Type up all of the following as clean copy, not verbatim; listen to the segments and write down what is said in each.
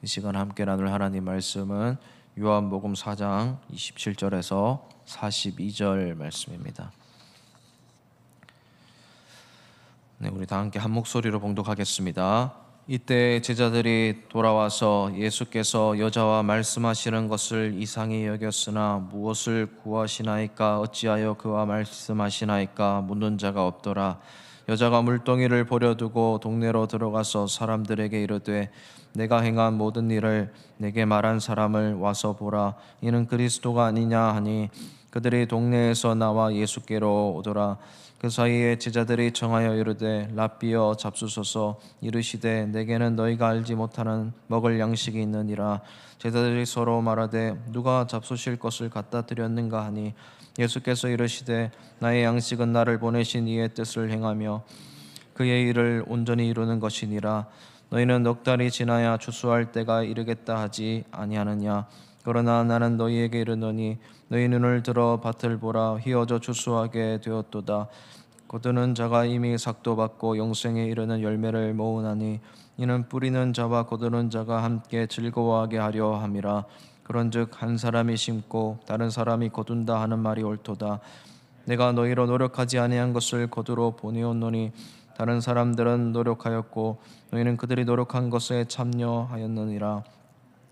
이 시간 함께 나눌 하나님 말씀은 요한복음 4장 27절에서 42절 말씀입니다. 네, 우리 다 함께 한 목소리로 봉독하겠습니다. 이때 제자들이 돌아와서 예수께서 여자와 말씀하시는 것을 이상히 여겼으나 무엇을 구하시나이까 어찌하여 그와 말씀하시나이까 묻는 자가 없더라. 여자가 물동이를 버려두고 동네로 들어가서 사람들에게 이르되 내가 행한 모든 일을 내게 말한 사람을 와서 보라. 이는 그리스도가 아니냐 하니 그들이 동네에서 나와 예수께로 오더라. 그 사이에 제자들이 청하여 이르되 랍비여 잡수소서. 이르시되 내게는 너희가 알지 못하는 먹을 양식이 있느니라. 제자들이 서로 말하되 누가 잡수실 것을 갖다 드렸는가 하니 예수께서 이르시되 나의 양식은 나를 보내신 이의 뜻을 행하며 그의 일을 온전히 이루는 것이니라. 너희는 넉 달이 지나야 추수할 때가 이르겠다 하지 아니하느냐. 그러나 나는 너희에게 이르노니 너희 눈을 들어 밭을 보라. 휘어져 추수하게 되었도다. 거두는 자가 이미 삭도 받고 영생에 이르는 열매를 모으나니 이는 뿌리는 자와 거두는 자가 함께 즐거워하게 하려 함이라. 그런즉 한 사람이 심고 다른 사람이 거둔다 하는 말이 옳도다. 내가 너희로 노력하지 아니한 것을 거두러 보내었노니 다른 사람들은 노력하였고 너희는 그들이 노력한 것에 참여하였느니라.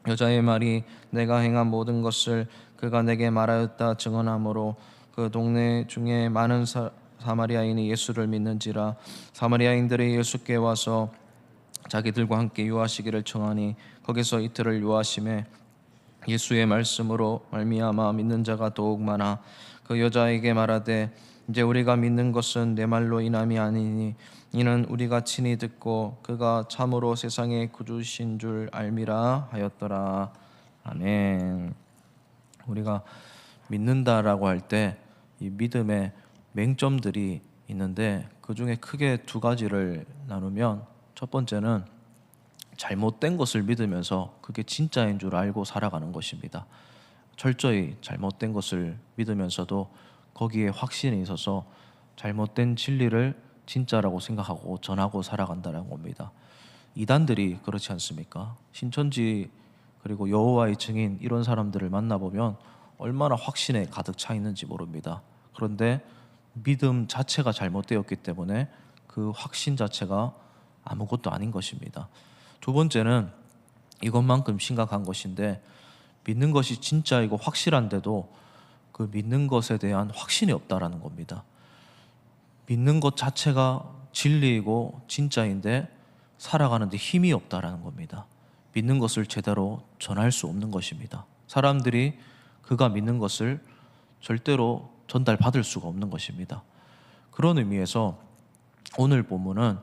여자의 말이 내가 행한 모든 것을 그가 내게 말하였다 증언하므로 그 동네 중에 많은 사마리아인이 예수를 믿는지라. 사마리아인들이 예수께 와서 자기들과 함께 유하시기를 청하니 거기서 이틀을 유하심에 예수의 말씀으로 말미암아 믿는 자가 더욱 많아. 그 여자에게 말하되 이제 우리가 믿는 것은 내 말로 인함이 아니니 이는 우리가 친히 듣고 그가 참으로 세상의 구주신 줄 알미라 하였더라. 아멘. 우리가 믿는다라고 할 때 이 믿음의 맹점들이 있는데 그 중에 크게 두 가지를 나누면 첫 번째는 잘못된 것을 믿으면서 그게 진짜인 줄 알고 살아가는 것입니다. 철저히 잘못된 것을 믿으면서도 거기에 확신이 있어서 잘못된 진리를 진짜라고 생각하고 전하고 살아간다는 겁니다. 이단들이 그렇지 않습니까? 신천지 그리고 여호와의 증인 이런 사람들을 만나보면 얼마나 확신에 가득 차 있는지 모릅니다. 그런데 믿음 자체가 잘못되었기 때문에 그 확신 자체가 아무것도 아닌 것입니다. 두 번째는 이것만큼 심각한 것인데 믿는 것이 진짜이고 확실한데도 그 믿는 것에 대한 확신이 없다라는 겁니다. 믿는 것 자체가 진리이고 진짜인데 살아가는데 힘이 없다라는 겁니다. 믿는 것을 제대로 전할 수 없는 것입니다. 사람들이 그가 믿는 것을 절대로 전달받을 수가 없는 것입니다. 그런 의미에서 오늘 본문은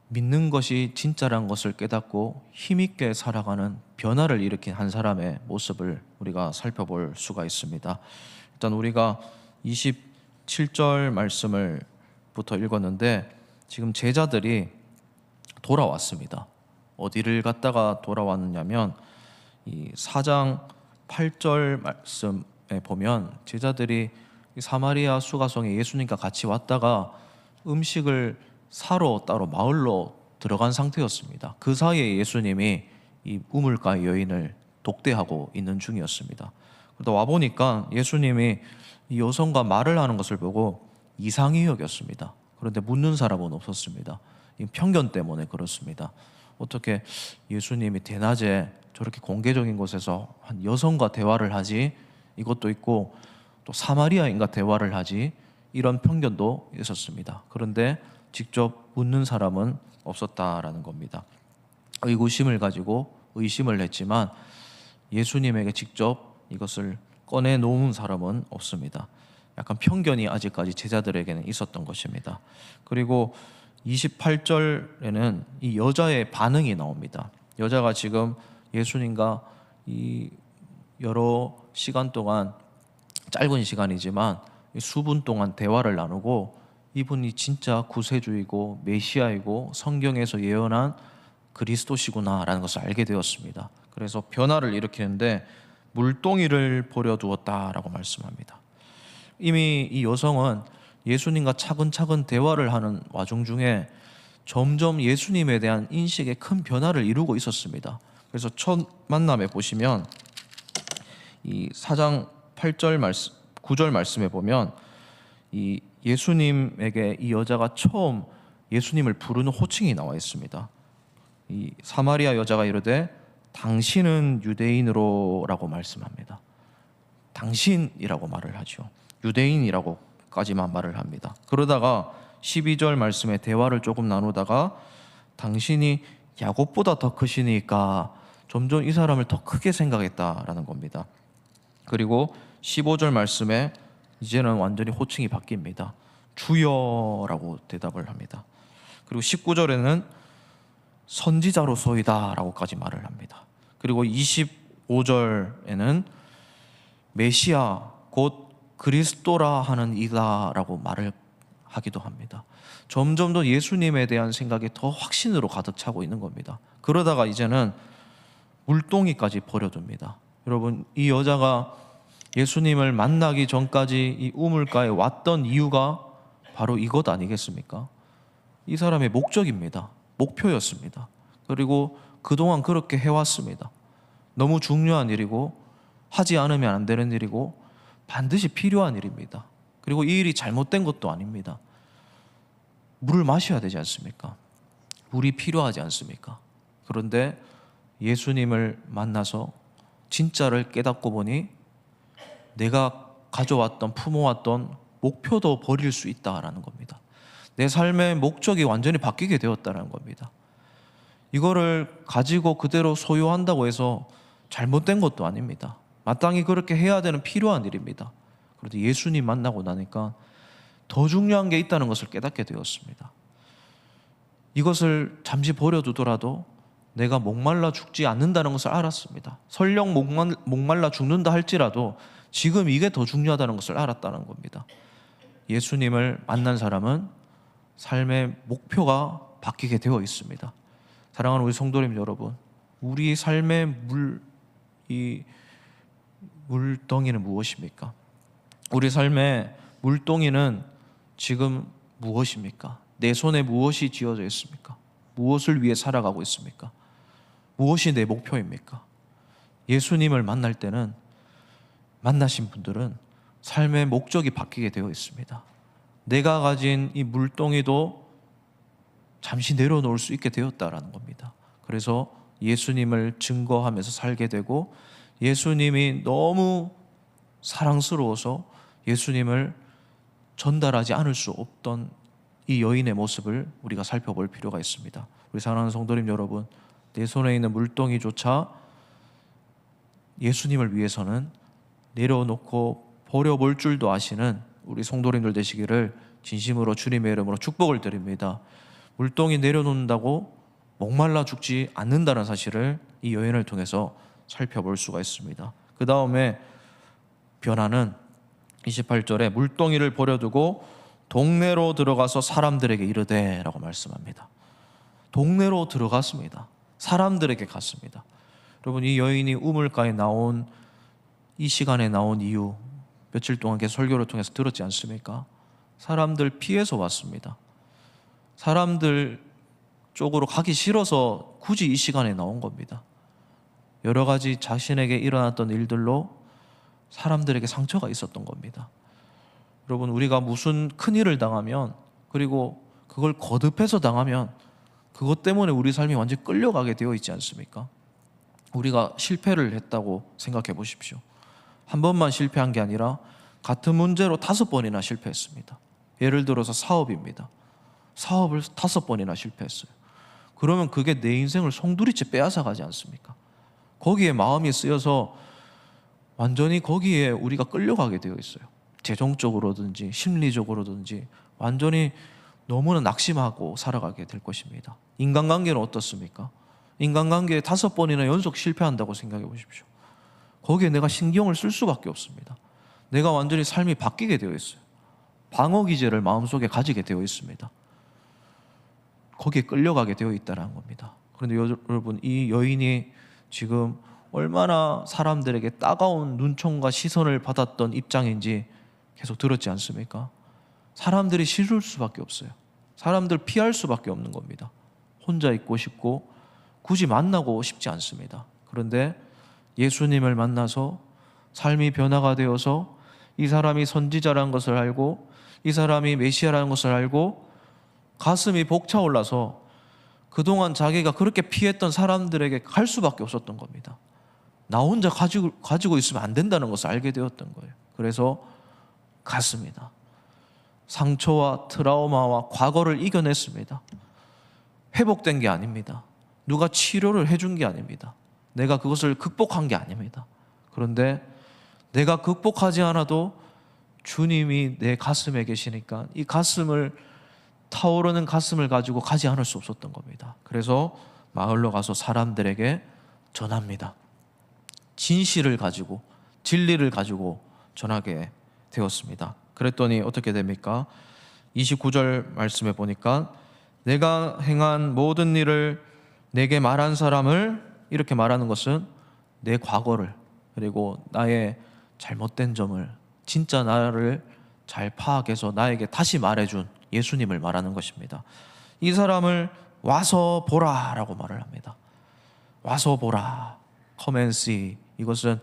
믿는 것이 진짜란 것을 깨닫고 힘있게 살아가는 변화를 일으킨 한 사람의 모습을 우리가 살펴볼 수가 있습니다. 일단 우리가 27절 말씀을부터 읽었는데 지금 제자들이 돌아왔습니다. 어디를 갔다가 돌아왔느냐면 이 4장 8절 말씀에 보면 제자들이 사마리아 수가성에 예수님과 같이 왔다가 음식을 사러 따로 마을로 들어간 상태였습니다. 그 사이에 예수님이 이 우물가의 여인을 독대하고 있는 중이었습니다. 그러다 와보니까 예수님이 이 여성과 말을 하는 것을 보고 이상히 여겼습니다. 그런데 묻는 사람은 없었습니다. 이 편견 때문에 그렇습니다. 어떻게 예수님이 대낮에 저렇게 공개적인 곳에서 한 여성과 대화를 하지? 이것도 있고 또 사마리아인과 대화를 하지? 이런 편견도 있었습니다. 그런데 직접 묻는 사람은 없었다라는 겁니다. 의구심을 가지고 의심을 했지만 예수님에게 직접 이것을 꺼내놓은 사람은 없습니다. 약간 편견이 아직까지 제자들에게는 있었던 것입니다. 그리고 28절에는 이 여자의 반응이 나옵니다. 여자가 지금 예수님과 이 여러 시간 동안, 짧은 시간이지만 수분 동안 대화를 나누고 이분이 진짜 구세주이고 메시아이고 성경에서 예언한 그리스도시구나라는 것을 알게 되었습니다. 그래서 변화를 일으키는데 물동이를 버려두었다라고 말씀합니다. 이미 이 여성은 예수님과 차근차근 대화를 하는 와중 중에 점점 예수님에 대한 인식에 큰 변화를 이루고 있었습니다. 그래서 첫 만남에 보시면 이 4장 8절 말씀, 9절 말씀에 보면 이 예수님에게 이 여자가 처음 예수님을 부르는 호칭이 나와 있습니다. 이 사마리아 여자가 이르되 당신은 유대인으로라고 말씀합니다. 당신이라고 말을 하죠. 유대인이라고까지만 말을 합니다. 그러다가 12절 말씀에 대화를 조금 나누다가 당신이 야곱보다 더 크시니까 점점 이 사람을 더 크게 생각했다라는 겁니다. 그리고 15절 말씀에 이제는 완전히 호칭이 바뀝니다. 주여라고 대답을 합니다. 그리고 19절에는 선지자로소이다 라고까지 말을 합니다. 그리고 25절에는 메시아 곧 그리스도라 하는 이다 라고 말을 하기도 합니다. 점점 더 예수님에 대한 생각이 더 확신으로 가득 차고 있는 겁니다. 그러다가 이제는 물동이까지 버려둡니다. 여러분, 이 여자가 예수님을 만나기 전까지 이 우물가에 왔던 이유가 바로 이것 아니겠습니까? 이 사람의 목적입니다. 목표였습니다. 그리고 그동안 그렇게 해왔습니다. 너무 중요한 일이고 하지 않으면 안 되는 일이고 반드시 필요한 일입니다. 그리고 이 일이 잘못된 것도 아닙니다. 물을 마셔야 되지 않습니까? 물이 필요하지 않습니까? 그런데 예수님을 만나서 진짜를 깨닫고 보니 내가 가져왔던, 품어왔던 목표도 버릴 수 있다라는 겁니다. 내 삶의 목적이 완전히 바뀌게 되었다는 겁니다. 이거를 가지고 그대로 소유한다고 해서 잘못된 것도 아닙니다. 마땅히 그렇게 해야 되는 필요한 일입니다. 그런데 예수님 만나고 나니까 더 중요한 게 있다는 것을 깨닫게 되었습니다. 이것을 잠시 버려두더라도 내가 목말라 죽지 않는다는 것을 알았습니다. 설령 목말라 죽는다 할지라도 지금 이게 더 중요하다는 것을 알았다는 겁니다. 예수님을 만난 사람은 삶의 목표가 바뀌게 되어 있습니다. 사랑하는 우리 성도님 여러분, 우리 삶의 이 물덩이는 무엇입니까? 우리 삶의 물동이는 지금 무엇입니까? 내 손에 무엇이 쥐어져 있습니까? 무엇을 위해 살아가고 있습니까? 무엇이 내 목표입니까? 예수님을 만날 때는, 만나신 분들은 삶의 목적이 바뀌게 되어 있습니다. 내가 가진 이 물동이도 잠시 내려놓을 수 있게 되었다라는 겁니다. 그래서 예수님을 증거하면서 살게 되고, 예수님이 너무 사랑스러워서 예수님을 전달하지 않을 수 없던 이 여인의 모습을 우리가 살펴볼 필요가 있습니다. 우리 사랑하는 성도님 여러분, 내 손에 있는 물동이조차 예수님을 위해서는 내려놓고 버려볼 줄도 아시는 우리 성도님들 되시기를 진심으로 주님의 이름으로 축복을 드립니다. 물동이 내려놓는다고 목말라 죽지 않는다는 사실을 이 여인을 통해서 살펴볼 수가 있습니다. 그 다음에 변화는 28절에 물동이를 버려두고 동네로 들어가서 사람들에게 이르되 라고 말씀합니다. 동네로 들어갔습니다. 사람들에게 갔습니다. 여러분, 이 여인이 우물가에 나온 이 시간에 나온 이유, 며칠 동안 계속 설교를 통해서 들었지 않습니까? 사람들 피해서 왔습니다. 사람들 쪽으로 가기 싫어서 굳이 이 시간에 나온 겁니다. 여러 가지 자신에게 일어났던 일들로 사람들에게 상처가 있었던 겁니다. 여러분, 우리가 무슨 큰일을 당하면, 그리고 그걸 거듭해서 당하면 그것 때문에 우리 삶이 완전히 끌려가게 되어 있지 않습니까? 우리가 실패를 했다고 생각해 보십시오. 한 번만 실패한 게 아니라 같은 문제로 5번이나 실패했습니다. 예를 들어서 사업입니다. 사업을 5번이나 실패했어요. 그러면 그게 내 인생을 송두리째 빼앗아 가지 않습니까? 거기에 마음이 쓰여서 완전히 거기에 우리가 끌려가게 되어 있어요. 재정적으로든지 심리적으로든지 완전히 너무나 낙심하고 살아가게 될 것입니다. 인간관계는 어떻습니까? 인간관계에 5번이나 연속 실패한다고 생각해 보십시오. 거기에 내가 신경을 쓸 수밖에 없습니다. 내가 완전히 삶이 바뀌게 되어 있어요. 방어기제를 마음속에 가지게 되어 있습니다. 거기에 끌려가게 되어 있다는 겁니다. 그런데 여러분, 이 여인이 지금 얼마나 사람들에게 따가운 눈총과 시선을 받았던 입장인지 계속 들었지 않습니까? 사람들이 싫을 수밖에 없어요. 사람들 피할 수밖에 없는 겁니다. 혼자 있고 싶고 굳이 만나고 싶지 않습니다. 그런데 예수님을 만나서 삶이 변화가 되어서 이 사람이 선지자라는 것을 알고 이 사람이 메시아라는 것을 알고 가슴이 벅차올라서 그동안 자기가 그렇게 피했던 사람들에게 갈 수밖에 없었던 겁니다. 나 혼자 가지고 있으면 안 된다는 것을 알게 되었던 거예요. 그래서 갔습니다. 상처와 트라우마와 과거를 이겨냈습니다. 회복된 게 아닙니다. 누가 치료를 해준 게 아닙니다. 내가 그것을 극복한 게 아닙니다. 그런데 내가 극복하지 않아도 주님이 내 가슴에 계시니까 이 가슴을, 타오르는 가슴을 가지고 가지 않을 수 없었던 겁니다. 그래서 마을로 가서 사람들에게 전합니다. 진실을 가지고, 진리를 가지고 전하게 되었습니다. 그랬더니 어떻게 됩니까? 29절 말씀에 보니까 내가 행한 모든 일을 내게 말한 사람을, 이렇게 말하는 것은 내 과거를, 그리고 나의 잘못된 점을, 진짜 나를 잘 파악해서 나에게 다시 말해준 예수님을 말하는 것입니다. 이 사람을 와서 보라 라고 말을 합니다. 와서 보라, come and see. 이것은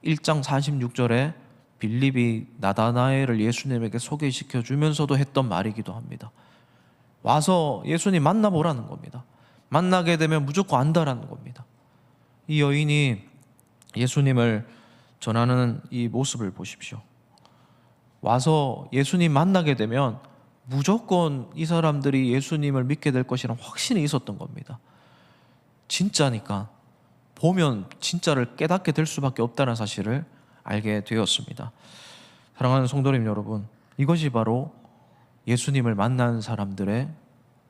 1장 46절에 빌립이 나다나엘을 예수님에게 소개시켜 주면서도 했던 말이기도 합니다. 와서 예수님 만나보라는 겁니다. 만나게 되면 무조건 안다라는 겁니다. 이 여인이 예수님을 전하는 이 모습을 보십시오. 와서 예수님 만나게 되면 무조건 이 사람들이 예수님을 믿게 될 것이라는 확신이 있었던 겁니다. 진짜니까 보면 진짜를 깨닫게 될 수밖에 없다는 사실을 알게 되었습니다. 사랑하는 성도님 여러분, 이것이 바로 예수님을 만난 사람들의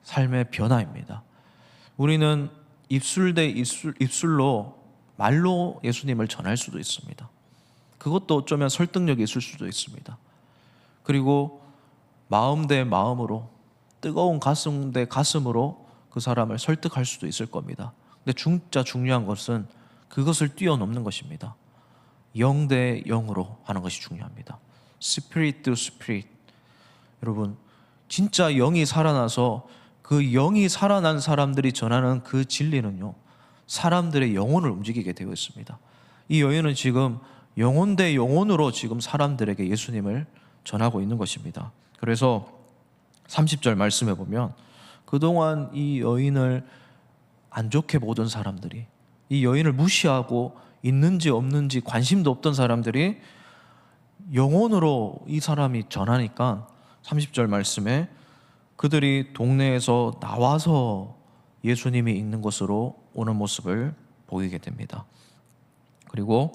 삶의 변화입니다. 우리는 입술 대 입술로 말로 예수님을 전할 수도 있습니다. 그것도 어쩌면 설득력이 있을 수도 있습니다. 그리고 마음 대 마음으로, 뜨거운 가슴 대 가슴으로 그 사람을 설득할 수도 있을 겁니다. 근데 진짜 중요한 것은 그것을 뛰어넘는 것입니다. 영 대 영으로 하는 것이 중요합니다. Spirit to Spirit. 여러분, 진짜 영이 살아나서 그 영이 살아난 사람들이 전하는 그 진리는요, 사람들의 영혼을 움직이게 되어 있습니다. 이 여인은 지금 영혼 대 영혼으로 지금 사람들에게 예수님을 전하고 있는 것입니다. 그래서 30절 말씀해 보면 그동안 이 여인을 안 좋게 보던 사람들이, 이 여인을 무시하고 있는지 없는지 관심도 없던 사람들이 영혼으로 이 사람이 전하니까 30절 말씀에 그들이 동네에서 나와서 예수님이 있는 곳으로 오는 모습을 보이게 됩니다. 그리고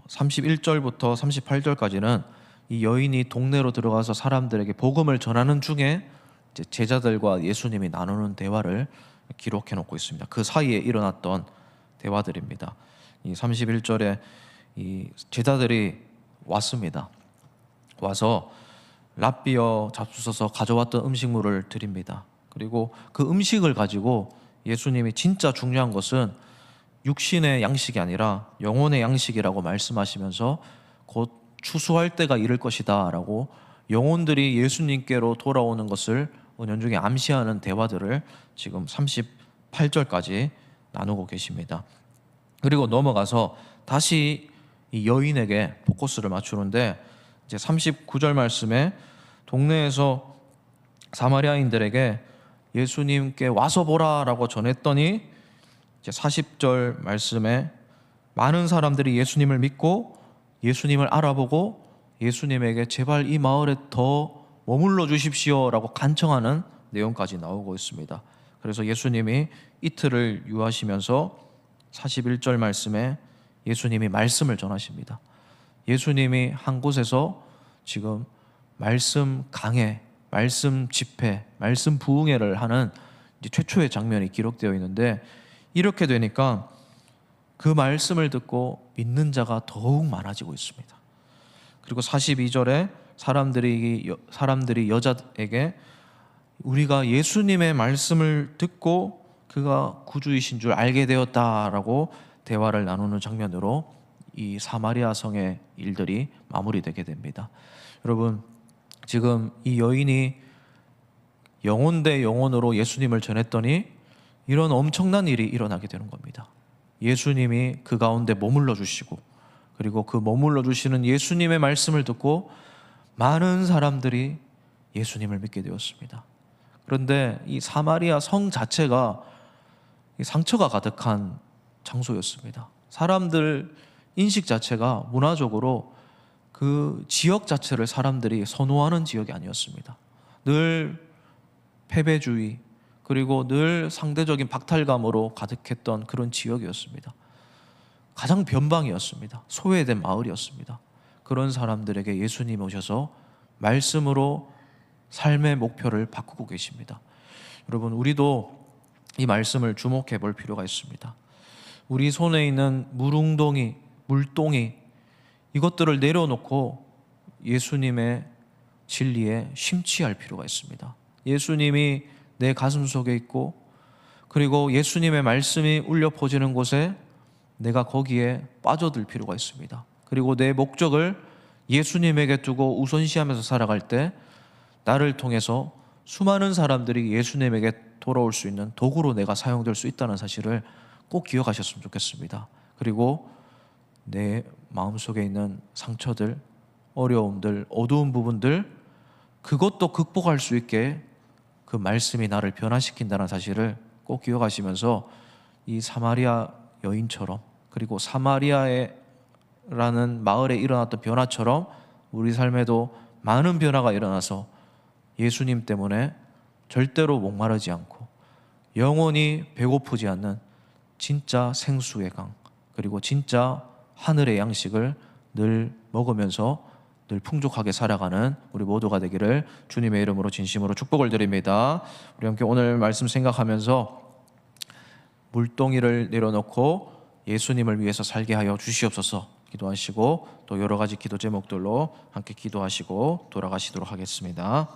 31절부터 38절까지는 이 여인이 동네로 들어가서 사람들에게 복음을 전하는 중에 이제 제자들과 예수님이 나누는 대화를 기록해 놓고 있습니다. 그 사이에 일어났던 대화들입니다. 이 31절에 이 제자들이 왔습니다. 와서 랍비여 잡수셔서 가져왔던 음식물을 드립니다. 그리고 그 음식을 가지고 예수님이 진짜 중요한 것은 육신의 양식이 아니라 영혼의 양식이라고 말씀하시면서 곧 추수할 때가 이를 것이다 라고 영혼들이 예수님께로 돌아오는 것을 은연중에 암시하는 대화들을 지금 38절까지 나누고 계십니다. 그리고 넘어가서 다시 이 여인에게 포커스를 맞추는데 이제 39절 말씀에 동네에서 사마리아인들에게 예수님께 와서 보라라고 전했더니 이제 40절 말씀에 많은 사람들이 예수님을 믿고 예수님을 알아보고 예수님에게 제발 이 마을에 더 머물러 주십시오라고 간청하는 내용까지 나오고 있습니다. 그래서 예수님이 이틀을 유하시면서 41절 말씀에 예수님이 말씀을 전하십니다. 예수님이 한 곳에서 지금 말씀 강해, 말씀 집회, 말씀 부흥회를 하는 이제 최초의 장면이 기록되어 있는데 이렇게 되니까 그 말씀을 듣고 믿는 자가 더욱 많아지고 있습니다. 그리고 42절에 사람들이 여자에게 우리가 예수님의 말씀을 듣고 그가 구주이신 줄 알게 되었다라고 대화를 나누는 장면으로 이 사마리아 성의 일들이 마무리되게 됩니다. 여러분, 지금 이 여인이 영혼 대 영혼으로 예수님을 전했더니 이런 엄청난 일이 일어나게 되는 겁니다. 예수님이 그 가운데 머물러 주시고, 그리고 그 머물러 주시는 예수님의 말씀을 듣고 많은 사람들이 예수님을 믿게 되었습니다. 그런데 이 사마리아 성 자체가 상처가 가득한 장소였습니다. 사람들 인식 자체가 문화적으로 그 지역 자체를 사람들이 선호하는 지역이 아니었습니다. 늘 패배주의, 그리고 늘 상대적인 박탈감으로 가득했던 그런 지역이었습니다. 가장 변방이었습니다. 소외된 마을이었습니다. 그런 사람들에게 예수님이 오셔서 말씀으로 삶의 목표를 바꾸고 계십니다. 여러분, 우리도 이 말씀을 주목해 볼 필요가 있습니다. 우리 손에 있는 물웅덩이, 물동이, 이것들을 내려놓고 예수님의 진리에 심취할 필요가 있습니다. 예수님이 내 가슴 속에 있고, 그리고 예수님의 말씀이 울려 퍼지는 곳에 내가 거기에 빠져들 필요가 있습니다. 그리고 내 목적을 예수님에게 두고 우선시하면서 살아갈 때 나를 통해서 수많은 사람들이 예수님에게 돌아올 수 있는 도구로 내가 사용될 수 있다는 사실을 꼭 기억하셨으면 좋겠습니다. 그리고 내 마음속에 있는 상처들, 어려움들, 어두운 부분들, 그것도 극복할 수 있게 그 말씀이 나를 변화시킨다는 사실을 꼭 기억하시면서 이 사마리아 여인처럼, 그리고 사마리아라는 마을에 일어났던 변화처럼 우리 삶에도 많은 변화가 일어나서 예수님 때문에 절대로 목마르지 않고 영원히 배고프지 않는 진짜 생수의 강, 그리고 진짜 하늘의 양식을 늘 먹으면서 늘 풍족하게 살아가는 우리 모두가 되기를 주님의 이름으로 진심으로 축복을 드립니다. 우리 함께 오늘 말씀 생각하면서 물동이를 내려놓고 예수님을 위해서 살게 하여 주시옵소서 기도하시고, 또 여러 가지 기도 제목들로 함께 기도하시고 돌아가시도록 하겠습니다.